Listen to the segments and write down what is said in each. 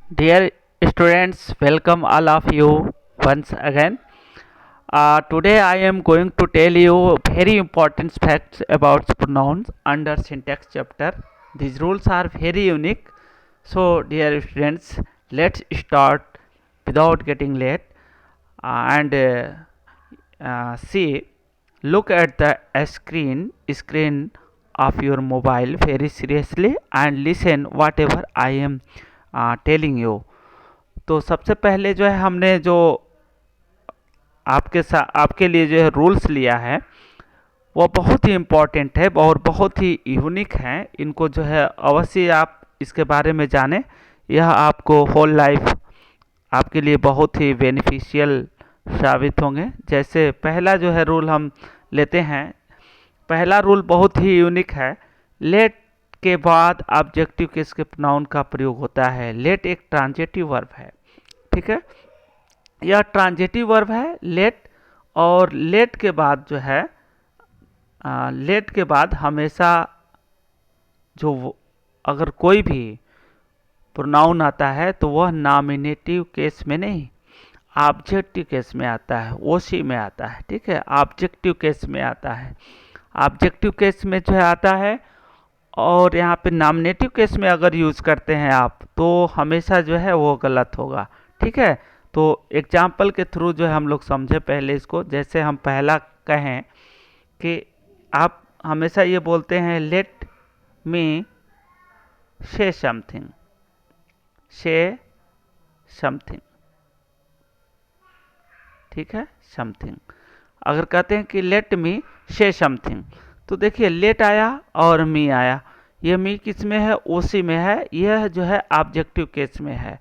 Dear students, welcome all of you once again. Today I am going to tell you very important facts about pronouns under syntax chapter. These rules are very unique. So, dear students, let's start without getting late and see. Look at the screen of your mobile very seriously and listen whatever I am telling you. तो सबसे पहले जो है हमने जो आपके लिए जो है रूल्स लिया है वो बहुत ही इम्पोर्टेंट है और बहुत ही यूनिक है। इनको जो है अवश्य आप इसके बारे में जानें। यह आपको होल लाइफ आपके लिए बहुत ही बेनिफिशियल साबित होंगे। जैसे पहला जो है रूल हम लेते हैं। पहला रूल बहुत ही यूनिक है। लेट के बाद ऑब्जेक्टिव केस के प्रोनाउन का प्रयोग होता है। लेट एक ट्रांजिटिव वर्ब है, ठीक है। यह ट्रांजिटिव वर्ब है लेट, और लेट के बाद जो है लेट के बाद हमेशा अगर कोई भी प्रोनाउन आता है तो वह नॉमिनेटिव केस में नहीं, ऑब्जेक्टिव केस में आता है, ओसी में आता है, ठीक है। ऑब्जेक्टिव केस में आता है, ऑब्जेक्टिव केस में जो है आता है। और यहाँ पे नॉमिनेटिव केस में अगर यूज करते हैं आप तो हमेशा जो है वो गलत होगा, ठीक है। तो एग्जाम्पल के थ्रू जो है हम लोग समझे पहले इसको। जैसे हम पहला कहें कि आप हमेशा ये बोलते हैं लेट मी से समथिंग, से समथिंग, ठीक है, समथिंग। अगर कहते हैं कि लेट मी से समथिंग तो देखिए लेट आया और मी आया। यह मी किस में है? ओसी में है। यह जो है ऑब्जेक्टिव केस में है।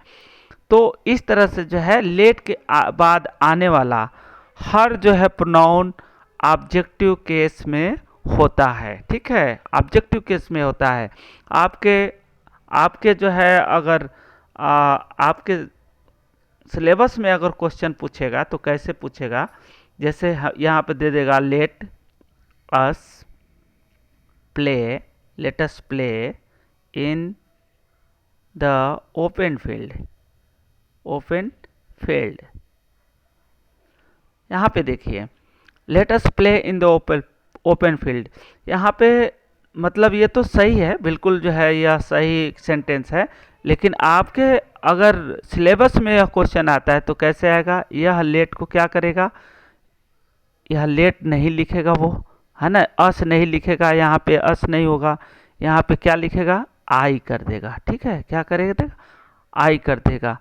तो इस तरह से जो है लेट के बाद आने वाला हर जो है प्रोनाउन ऑब्जेक्टिव केस में होता है, ठीक है। ऑब्जेक्टिव केस में होता है। आपके आपके जो है अगर आपके सिलेबस में अगर क्वेश्चन पूछेगा तो कैसे पूछेगा? जैसे यहाँ पे दे देगा let us play, let us play in the open field, open field. यहाँ पे देखिए let us play in the open field. यहाँ पे मतलब ये तो सही है, बिल्कुल जो है यह सही सेंटेंस है। लेकिन आपके अगर सिलेबस में यह क्वेश्चन आता है तो कैसे आएगा? यह लेट को क्या करेगा? यह लेट नहीं लिखेगा वो, है ना। अस नहीं लिखेगा, यहाँ पे अस नहीं होगा। यहाँ पे क्या लिखेगा? आई कर देगा, ठीक है। क्या करेगा? आई कर देगा।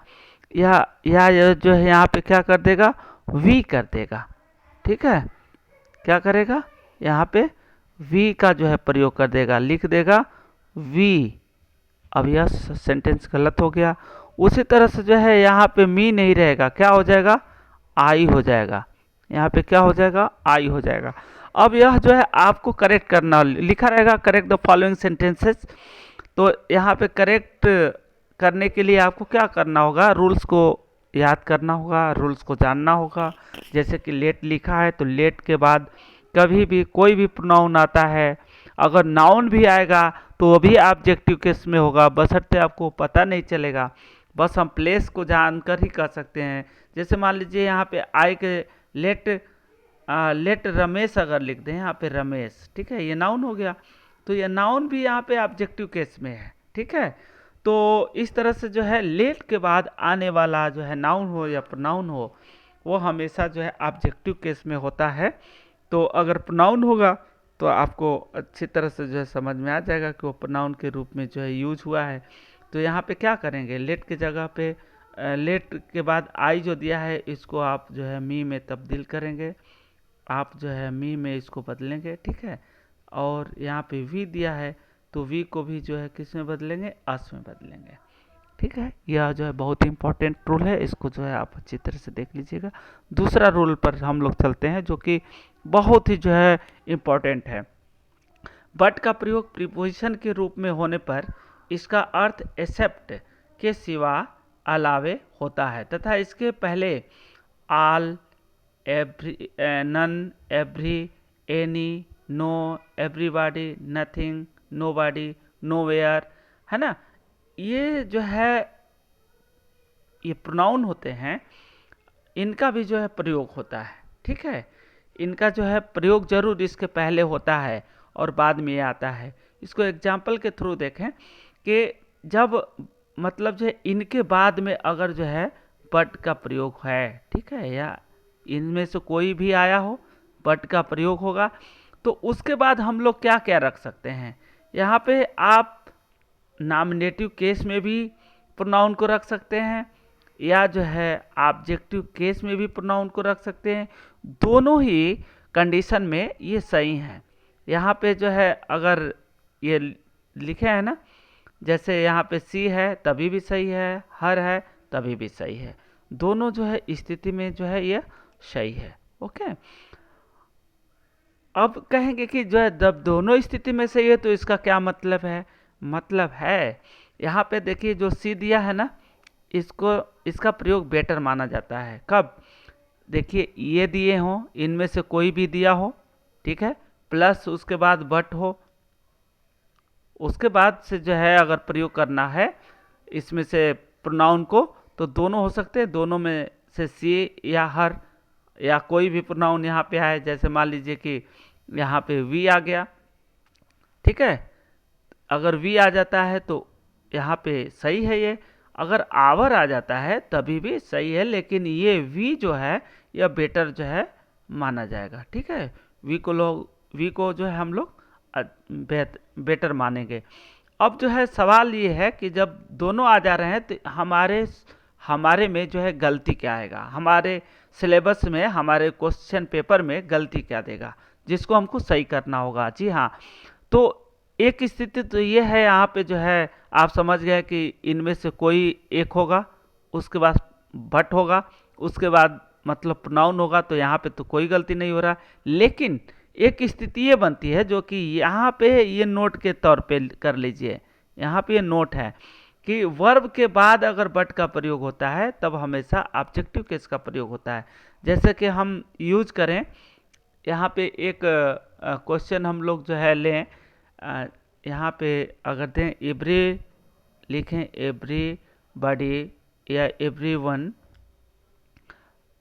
या जो है यहाँ पे क्या कर देगा? वी कर देगा, ठीक है। क्या करेगा? यहाँ पे वी का जो है प्रयोग कर देगा, लिख देगा वी। अब यह सेंटेंस गलत हो गया। उसी तरह से जो है यहाँ पे मी नहीं रहेगा, क्या हो जाएगा? आई हो जाएगा। यहाँ पे क्या हो जाएगा? आई हो जाएगा। अब यह जो है आपको करेक्ट करना, लिखा रहेगा करेक्ट द फॉलोइंग सेंटेंसेस। तो यहाँ पे करेक्ट करने के लिए आपको क्या करना होगा? रूल्स को याद करना होगा, रूल्स को जानना होगा। जैसे कि लेट लिखा है तो लेट के बाद कभी भी कोई भी प्रोनाउन आता है, अगर नाउन भी आएगा तो वो भी ऑब्जेक्टिव केस में होगा, बशर्ते आपको पता नहीं चलेगा। बस हम प्लेस को जानकर ही कर सकते हैं। जैसे मान लीजिए यहाँ पे आई के लेट लेट रमेश अगर लिख दें यहाँ पे रमेश, ठीक है, ये नाउन हो गया। तो ये नाउन भी यहाँ पे ऑब्जेक्टिव केस में है, ठीक है। तो इस तरह से जो है लेट के बाद आने वाला जो है नाउन हो या प्रोनाउन हो वो हमेशा जो है ऑब्जेक्टिव केस में होता है। तो अगर प्रोनाउन होगा तो आपको अच्छी तरह से जो है समझ में आ जाएगा कि वो प्रोनाउन के रूप में जो है यूज हुआ है। तो यहाँ पे क्या करेंगे? लेट की जगह पे लेट के बाद आई जो दिया है इसको आप जो है मी में तब्दील करेंगे, आप जो है मी में इसको बदलेंगे, ठीक है। और यहाँ पे वी दिया है तो वी को भी जो है किस में बदलेंगे? अस में बदलेंगे, ठीक है। यह जो है बहुत ही इंपॉर्टेंट रूल है, इसको जो है आप अच्छी तरह से देख लीजिएगा। दूसरा रूल पर हम लोग चलते हैं जो कि बहुत ही जो है इम्पॉर्टेंट है। बट का प्रयोग प्रीपोजिशन के रूप में होने पर इसका अर्थ एक्सेप्ट के सिवा अलावे होता है तथा इसके पहले all, every, none, every, any, no, everybody, nothing, nobody, nowhere, है ना। ये जो है ये प्रोनाउन होते हैं, इनका भी जो है प्रयोग होता है। ठीक है, इनका जो है प्रयोग जरूर इसके पहले होता है और बाद में ये आता है। इसको एग्जाम्पल के थ्रू देखें कि जब मतलब जो है इनके बाद में अगर जो है बट का प्रयोग है, ठीक है, या इनमें से कोई भी आया हो, बट का प्रयोग होगा, तो उसके बाद हम लोग क्या क्या रख सकते हैं। यहाँ पे आप नॉमिनेटिव केस में भी प्रोनाउन को रख सकते हैं, या जो है ऑब्जेक्टिव केस में भी प्रोनाउन को रख सकते हैं। दोनों ही कंडीशन में ये सही है। यहाँ पे जो है अगर ये लिखे हैं ना, जैसे यहाँ पे सी है तभी भी सही है, हर है तभी भी सही है, दोनों जो है स्थिति में जो है ये सही है। ओके, अब कहेंगे कि जो है जब दोनों स्थिति में सही है तो इसका क्या मतलब है। मतलब है यहाँ पे देखिए जो सी दिया है ना, इसको इसका प्रयोग बेटर माना जाता है। कब, देखिए ये दिए हों, इनमें से कोई भी दिया हो, ठीक है, प्लस उसके बाद बट हो, उसके बाद से जो है अगर प्रयोग करना है इसमें से प्रोनाउन को, तो दोनों हो सकते हैं, दोनों में से सी या हर या कोई भी प्रोनाउन यहाँ पे आए। जैसे मान लीजिए कि यहाँ पे वी आ गया, ठीक है, अगर वी आ जाता है तो यहाँ पे सही है ये। अगर आवर आ जाता है तभी भी सही है, लेकिन ये वी जो है यह बेटर जो है माना जाएगा। ठीक है, वी को जो है हम लोग बेटर मानेंगे। अब जो है सवाल ये है कि जब दोनों आ जा रहे हैं तो हमारे में जो है गलती क्या आएगा, हमारे सिलेबस में, हमारे क्वेश्चन पेपर में गलती क्या देगा, जिसको हमको सही करना होगा। जी हाँ, तो एक स्थिति तो ये है, यहाँ पे जो है आप समझ गए कि इनमें से कोई एक होगा, उसके बाद बट होगा, उसके बाद मतलब प्रोनाउन होगा, तो यहाँ पे तो कोई गलती नहीं हो रहा। लेकिन एक स्थिति ये बनती है जो कि यहाँ पे ये नोट के तौर पे कर लीजिए, यहाँ पे ये नोट है कि वर्ब के बाद अगर बट का प्रयोग होता है तब हमेशा ऑब्जेक्टिव केस का प्रयोग होता है। जैसे कि हम यूज करें, यहाँ पे एक क्वेश्चन हम लोग जो है लें, यहाँ पे अगर दें एवरी लिखें, एवरी बडी या एवरी वन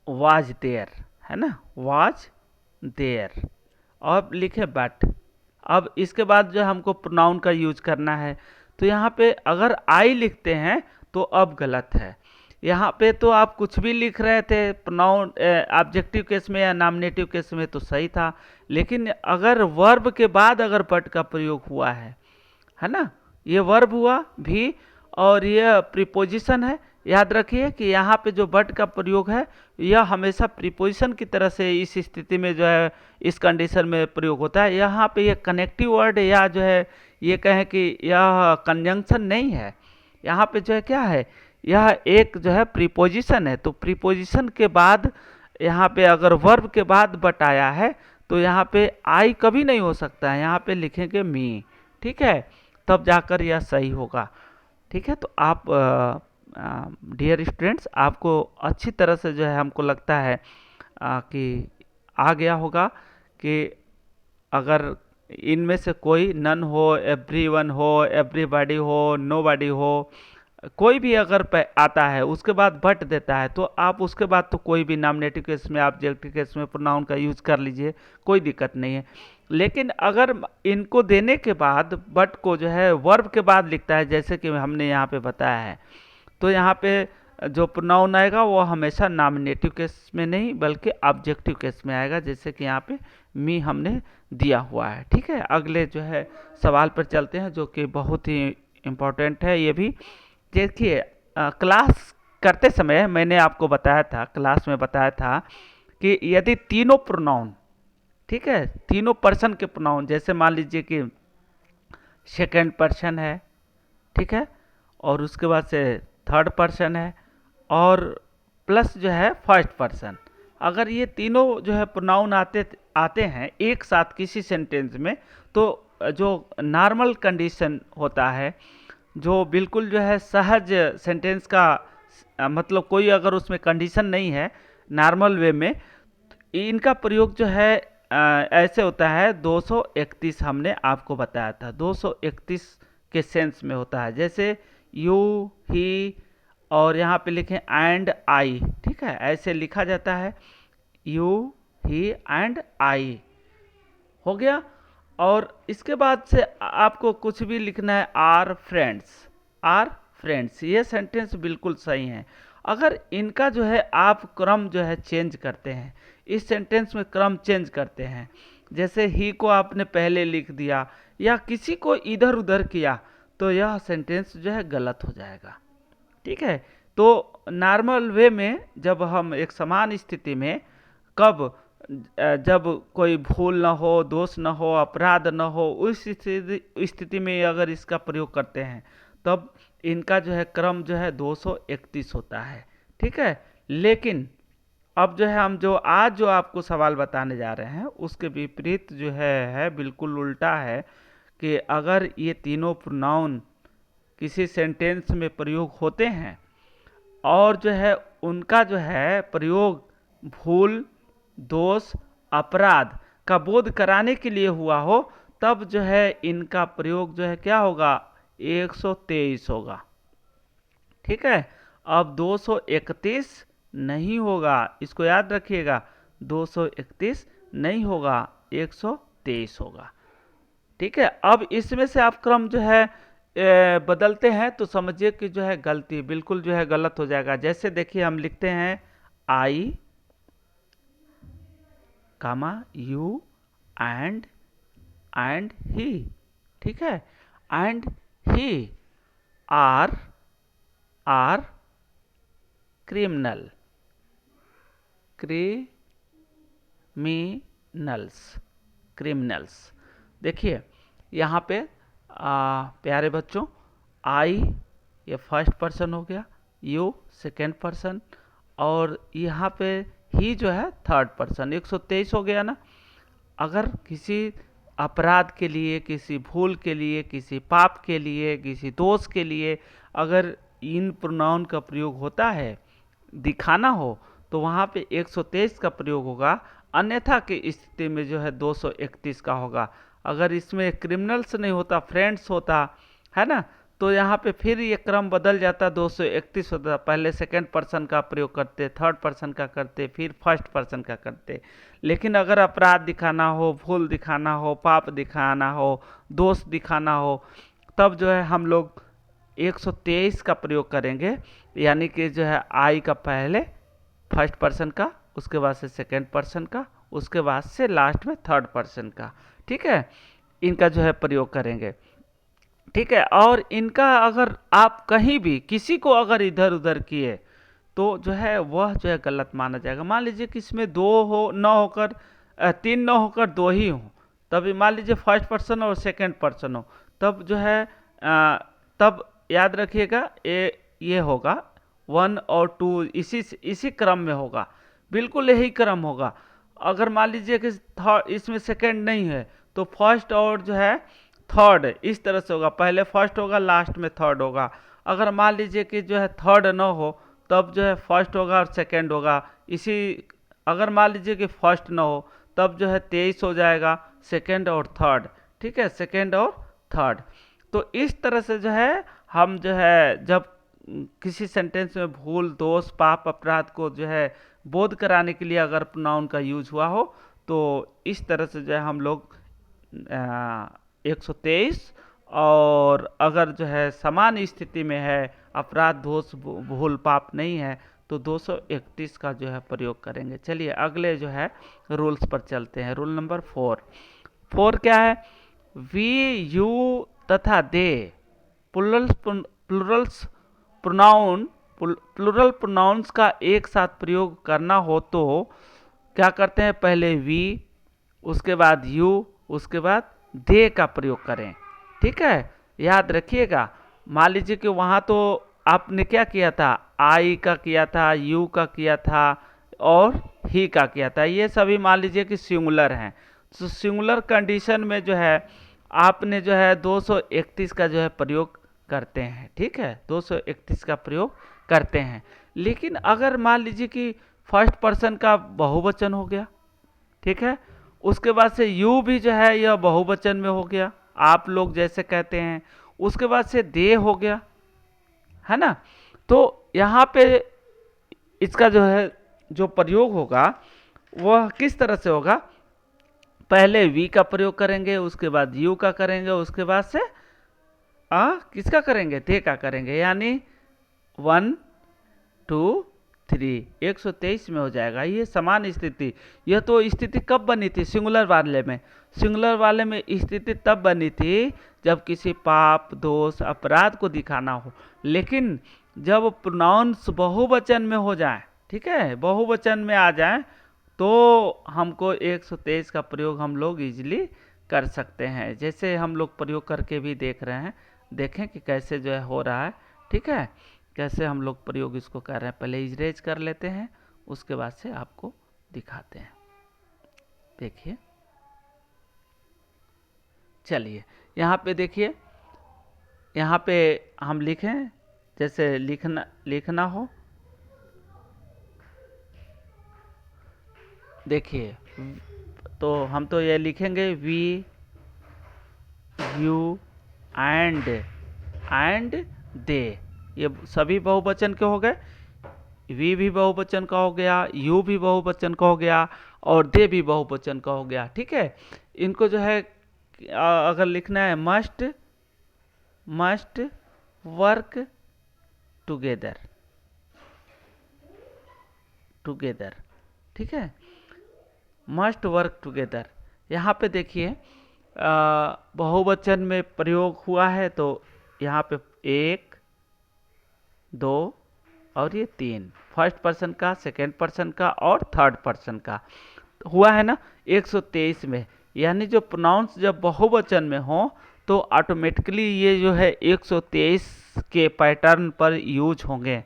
वाज देयर, है ना, वाज देयर, और लिखे बट। अब इसके बाद जो हमको प्रोनाउन का यूज करना है, तो यहाँ पे अगर आई लिखते हैं तो अब गलत है। यहाँ पे तो आप कुछ भी लिख रहे थे प्रोनाउन ऑब्जेक्टिव केस में या नॉमिनेटिव केस में तो सही था, लेकिन अगर वर्ब के बाद अगर बट का प्रयोग हुआ है ना, ये वर्ब हुआ भी और ये प्रीपोजिशन है। याद रखिए कि यहाँ पे जो बट का प्रयोग है यह हमेशा प्रीपोजिशन की तरह से इस स्थिति में जो है इस कंडीशन में प्रयोग होता है। यहाँ पे ये कनेक्टिव वर्ड या जो है ये कहें कि यह कंजंक्शन नहीं है, यहाँ पे जो है क्या है, यह एक जो है प्रीपोजिशन है। तो प्रीपोजिशन के बाद यहाँ पे अगर वर्ब के बाद बट आया है तो यहाँ पे आई कभी नहीं हो सकता है, यहाँ पे लिखेंगे मी, ठीक है, तब जाकर यह सही होगा। ठीक है, तो आप डियर स्टूडेंट्स, आपको अच्छी तरह से जो है हमको लगता है कि आ गया होगा कि अगर इनमें से कोई नन हो, एवरीवन हो, एवरीबॉडी हो, नोबॉडी हो, कोई भी अगर आता है उसके बाद बट देता है तो आप उसके बाद तो कोई भी नॉमिनेटिव केस में, ऑब्जेक्टिव केस में प्रोनाउन का यूज कर लीजिए, कोई दिक्कत नहीं है। लेकिन अगर इनको देने के बाद बट को जो है वर्ब के बाद लिखता है, जैसे कि हमने यहाँ पे बताया है, तो यहाँ पे जो प्रोनाउन आएगा वो हमेशा नॉमिनेटिव केस में नहीं बल्कि ऑब्जेक्टिव केस में आएगा, जैसे कि यहाँ पे मी हमने दिया हुआ है। ठीक है, अगले जो है सवाल पर चलते हैं जो कि बहुत ही इम्पोर्टेंट है। ये भी देखिए, क्लास करते समय मैंने आपको बताया था, क्लास में बताया था कि यदि तीनों प्रोनाउन, ठीक है, तीनों पर्सन के प्रोनाउन, जैसे मान लीजिए कि सेकंड पर्सन है, ठीक है, और उसके बाद से थर्ड पर्सन है और प्लस जो है फर्स्ट पर्सन, अगर ये तीनों जो है प्रोनाउन आते हैं एक साथ किसी सेंटेंस में, तो जो नॉर्मल कंडीशन होता है, जो बिल्कुल जो है सहज सेंटेंस का मतलब कोई अगर उसमें कंडीशन नहीं है, नॉर्मल वे में इनका प्रयोग जो है ऐसे होता है। 231 हमने आपको बताया था, 231 के सेंस में होता है, जैसे यू, ही और यहाँ पे लिखें एंड आई, ठीक है, ऐसे लिखा जाता है, यू, ही एंड आई, हो गया। और इसके बाद से आपको कुछ भी लिखना है, आर फ्रेंड्स, आर फ्रेंड्स, ये सेंटेंस बिल्कुल सही है। अगर इनका जो है आप क्रम जो है चेंज करते हैं, इस सेंटेंस में क्रम चेंज करते हैं, जैसे ही को आपने पहले लिख दिया या किसी को इधर उधर किया, तो यह सेंटेंस जो है गलत हो जाएगा, ठीक है। तो नॉर्मल वे में जब हम एक समान स्थिति में, कब, जब कोई भूल न हो, दोष न हो, अपराध न हो, उस स्थिति में अगर इसका प्रयोग करते हैं तब इनका जो है क्रम जो है 231 होता है, ठीक है। लेकिन अब जो है हम जो आज जो आपको सवाल बताने जा रहे हैं उसके विपरीत जो है बिल्कुल उल्टा है, कि अगर ये तीनों प्रोनाउन किसी सेंटेंस में प्रयोग होते हैं और जो है उनका जो है प्रयोग भूल, दोष, अपराध का बोध कराने के लिए हुआ हो, तब जो है इनका प्रयोग जो है क्या होगा, 123 होगा, ठीक है। अब 231 नहीं होगा, इसको याद रखिएगा, 231 नहीं होगा, 123 होगा, ठीक है। अब इसमें से आप क्रम जो है बदलते हैं तो समझिए कि जो है गलती बिल्कुल जो है गलत हो जाएगा। जैसे देखिए हम लिखते हैं आई, कामा, यू एंड ही, ठीक है, and he are criminal, criminals. देखिए यहाँ पे प्यारे बच्चों, आई ये फर्स्ट पर्सन हो गया, यू सेकेंड पर्सन, और यहाँ पे ही जो है थर्ड पर्सन, 123 हो गया ना। अगर किसी अपराध के लिए, किसी भूल के लिए, किसी पाप के लिए, किसी दोष के लिए अगर इन प्रोनाउन का प्रयोग होता है, दिखाना हो, तो वहाँ पे 123 का प्रयोग होगा, अन्यथा की स्थिति में जो है 231 का होगा। अगर इसमें क्रिमिनल्स नहीं होता, फ्रेंड्स होता है ना, तो यहाँ पे फिर ये क्रम बदल जाता, 231 होता, पहले सेकंड पर्सन का प्रयोग करते, थर्ड पर्सन का करते, फिर फर्स्ट पर्सन का करते। लेकिन अगर अपराध दिखाना हो, भूल दिखाना हो, पाप दिखाना हो, दोष दिखाना हो, तब जो है हम लोग 123 का प्रयोग करेंगे, यानी कि जो है आई का पहले फर्स्ट पर्सन का, उसके बाद से सेकंड पर्सन का, उसके बाद से लास्ट में थर्ड पर्सन का, ठीक है, इनका जो है प्रयोग करेंगे, ठीक है। और इनका अगर आप कहीं भी किसी को अगर इधर उधर किए तो जो है वह जो है गलत माना जाएगा। मान लीजिए कि इसमें दो हो न होकर, तीन न होकर दो ही हो, तभी मान लीजिए फर्स्ट पर्सन और सेकंड पर्सन हो, तब जो है तब याद रखिएगा ये होगा 1 और 2, इसी क्रम में होगा, बिल्कुल यही क्रम होगा। अगर मान लीजिए कि इसमें सेकंड नहीं है तो फर्स्ट और जो है थर्ड इस तरह से होगा, पहले फर्स्ट होगा, लास्ट में थर्ड होगा। अगर मान लीजिए कि जो है थर्ड न हो, तब जो है फर्स्ट होगा और सेकंड होगा, इसी, अगर मान लीजिए कि फर्स्ट न हो, तब जो है 23 हो जाएगा, सेकंड और थर्ड, ठीक है, सेकंड और थर्ड। तो इस तरह से जो है हम जो है जब किसी सेंटेंस में भूल, दोष, पाप, अपराध को जो है बोध कराने के लिए अगर प्रोनाउन का यूज हुआ हो, तो इस तरह से जो है हम लोग 123, और अगर जो है समान स्थिति में है, अपराध, दोष, भूल, पाप नहीं है, तो 231 का जो है प्रयोग करेंगे। चलिए अगले जो है रूल्स पर चलते हैं। रूल नंबर 4 क्या है, वी, यू तथा दे प्लूरल प्रोनाउंस का एक साथ प्रयोग करना हो तो क्या करते हैं, पहले वी, उसके बाद यू, उसके बाद दे का प्रयोग करें, ठीक है, याद रखिएगा। मान लीजिए कि वहाँ तो आपने क्या किया था, आई का किया था, यू का किया था और ही का किया था, ये सभी मान लीजिए कि सिंगुलर हैं। तो सिंगुलर कंडीशन में जो है आपने जो है 231 का जो है प्रयोग करते हैं, ठीक है, 231 का प्रयोग करते हैं। लेकिन अगर मान लीजिए कि फर्स्ट पर्सन का बहुवचन हो गया, ठीक है, उसके बाद से यू भी जो है यह बहुवचन में हो गया, आप लोग जैसे कहते हैं, उसके बाद से दे हो गया, है ना, तो यहाँ पे इसका जो है जो प्रयोग होगा वह किस तरह से होगा, पहले वी का प्रयोग करेंगे, उसके बाद यू का करेंगे, उसके बाद से किसका करेंगे, दे का करेंगे, यानी 1 2 3 123 में हो जाएगा। ये समान स्थिति, यह तो स्थिति कब बनी थी, सिंगुलर वाले में। सिंगुलर वाले में स्थिति तब बनी थी जब किसी पाप, दोष, अपराध को दिखाना हो। लेकिन जब प्रोनाउंस बहुवचन में हो जाए, ठीक है, बहुवचन में आ जाए, तो हमको 123 का प्रयोग हम लोग इजीली कर सकते हैं। जैसे हम लोग प्रयोग करके भी देख रहे हैं, देखें कि कैसे जो है हो रहा है, ठीक है, कैसे हम लोग प्रयोग इसको कर रहे हैं। पहले इजरेज कर लेते हैं, उसके बाद से आपको दिखाते हैं। देखिए, चलिए यहाँ पे देखिए, यहाँ पे हम लिखें, जैसे लिखना हो, देखिए, तो हम तो ये लिखेंगे वी यू एंड दे, ये सभी बहुवचन के हो गए। वी भी बहुवचन का हो गया, यू भी बहुवचन का हो गया, और दे भी बहुवचन का हो गया, ठीक है। इनको जो है अगर लिखना है, मस्ट वर्क टुगेदर, ठीक है, मस्ट वर्क टुगेदर। यहाँ पे देखिए बहुवचन में प्रयोग हुआ है, तो यहाँ पे 1 2 और ये 3, फर्स्ट पर्सन का, सेकेंड पर्सन का और थर्ड पर्सन का हुआ है ना 123 में। यानी जो प्रोनाउंस जब बहुवचन में हो तो ऑटोमेटिकली ये जो है 123 के पैटर्न पर यूज होंगे,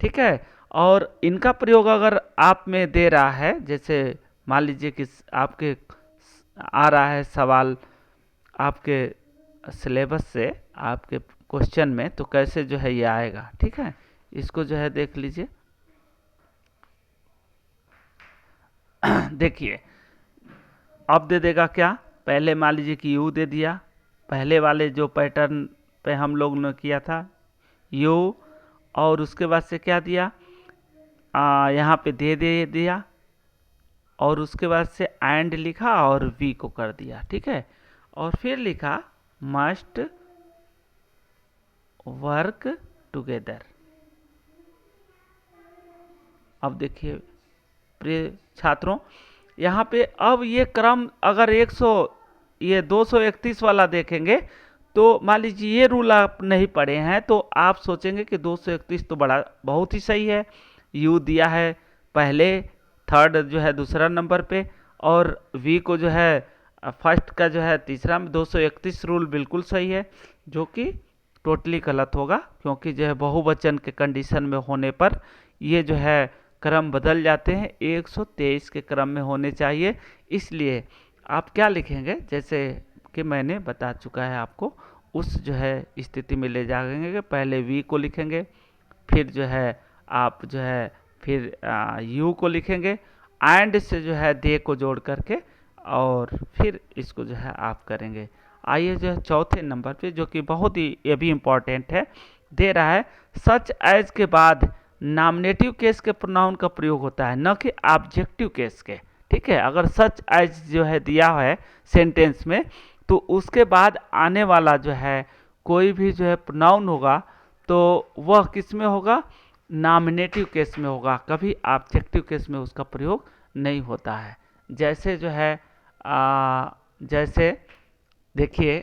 ठीक है। और इनका प्रयोग अगर आप में दे रहा है, जैसे मान लीजिए कि आपके आ रहा है सवाल आपके सिलेबस से, आपके क्वेश्चन में, तो कैसे जो है ये आएगा, ठीक है। इसको जो है देख लीजिए। देखिए अब दे देगा क्या, पहले मान लीजिए कि यू दे दिया, पहले वाले जो पैटर्न पे हम लोग ने किया था यू, और उसके बाद से क्या दिया, यहाँ पे दे दिया, और उसके बाद से एंड लिखा और वी को कर दिया, ठीक है। और फिर लिखा मस्ट वर्क टुगेदर। अब देखिए प्रिय छात्रों, यहाँ पे अब ये क्रम अगर 231 वाला देखेंगे, तो मान लीजिए ये रूल आप नहीं पढ़े हैं, तो आप सोचेंगे कि 231 तो बहुत ही सही है, यू दिया है पहले, थर्ड जो है दूसरा नंबर पे, और वी को जो है फर्स्ट का जो है तीसरा में। 231 रूल बिल्कुल सही है, जो कि टोटली गलत होगा, क्योंकि जो है बहुवचन के कंडीशन में होने पर ये जो है क्रम बदल जाते हैं, 123 के क्रम में होने चाहिए। इसलिए आप क्या लिखेंगे, जैसे कि मैंने बता चुका है आपको, उस जो है स्थिति में ले जाएंगे। पहले वी को लिखेंगे, फिर जो है आप जो है फिर यू को लिखेंगे, एंड से जो है दे को जोड़ करके, और फिर इसको जो है आप करेंगे। आइए जो है चौथे नंबर पे, जो कि बहुत ही ये भी इम्पोर्टेंट है, दे रहा है सच एज के बाद नॉमिनेटिव केस के प्रोनाउन का प्रयोग होता है, न कि ऑब्जेक्टिव केस के, ठीक है। अगर सच एज जो है दिया है सेंटेंस में, तो उसके बाद आने वाला जो है कोई भी जो है प्रोनाउन होगा, तो वह किस में होगा, नॉमिनेटिव केस में होगा, कभी ऑब्जेक्टिव केस में उसका प्रयोग नहीं होता है। जैसे जो है जैसे देखिए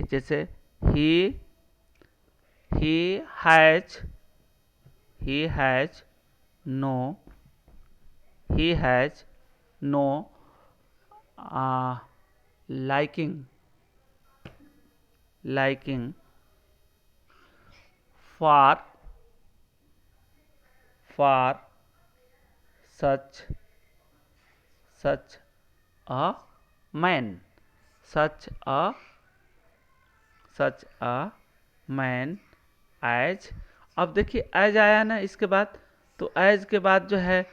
जैसे he has no liking for such a man, as. अब देखिए एज आया ना इसके बाद, तो एज के बाद जो है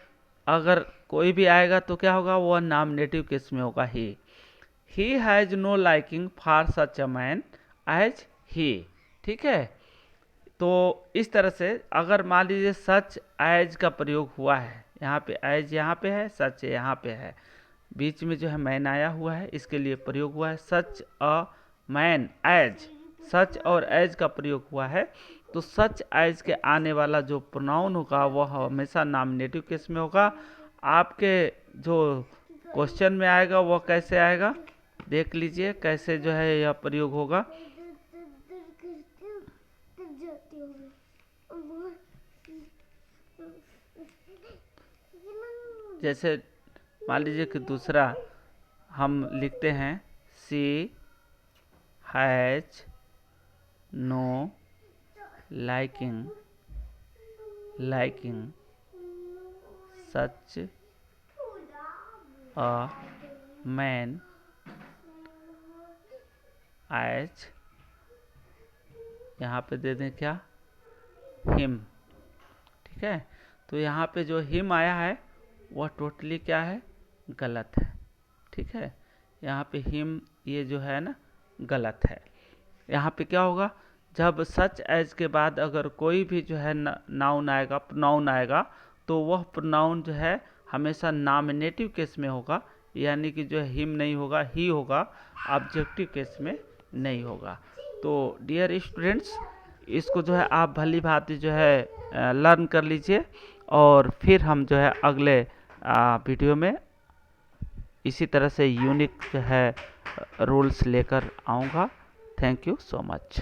अगर कोई भी आएगा तो क्या होगा, वो नॉमिनेटिव केस में होगा। He has no liking for such a man as he. ठीक है, तो इस तरह से अगर मान लीजिए सच एज का प्रयोग हुआ है, यहाँ पे एज यहाँ पे है, सच यहाँ पे है, बीच में जो है मैन आया हुआ है, इसके लिए प्रयोग हुआ है सच अ मैन एज। सच और एज का प्रयोग हुआ है, तो सच एज के आने वाला जो प्रोनाउन होगा वह हमेशा नॉमिनेटिव केस में होगा। आपके जो क्वेश्चन में आएगा वह कैसे आएगा, देख लीजिए कैसे जो है यह प्रयोग होगा। जैसे मान लीजिए कि दूसरा हम लिखते हैं she has no liking such a man as, यहाँ पे दे दें क्या, हिम। ठीक है, तो यहाँ पे जो हिम आया है वह टोटली क्या है, गलत है। ठीक है, यहाँ पे हिम ये जो है ना गलत है। यहाँ पे क्या होगा, जब सच एज के बाद अगर कोई भी जो है नाउन आएगा, प्रोनाउन आएगा, तो वह प्रोनाउन जो है हमेशा नॉमिनेटिव केस में होगा, यानी कि जो है हिम नहीं होगा, ही होगा, ऑब्जेक्टिव केस में नहीं होगा। तो डियर स्टूडेंट्स, इसको जो है आप भली भांति जो है लर्न कर लीजिए, और फिर हम जो है अगले वीडियो में इसी तरह से यूनिक जो है रूल्स लेकर आऊँगा। Thank you so much.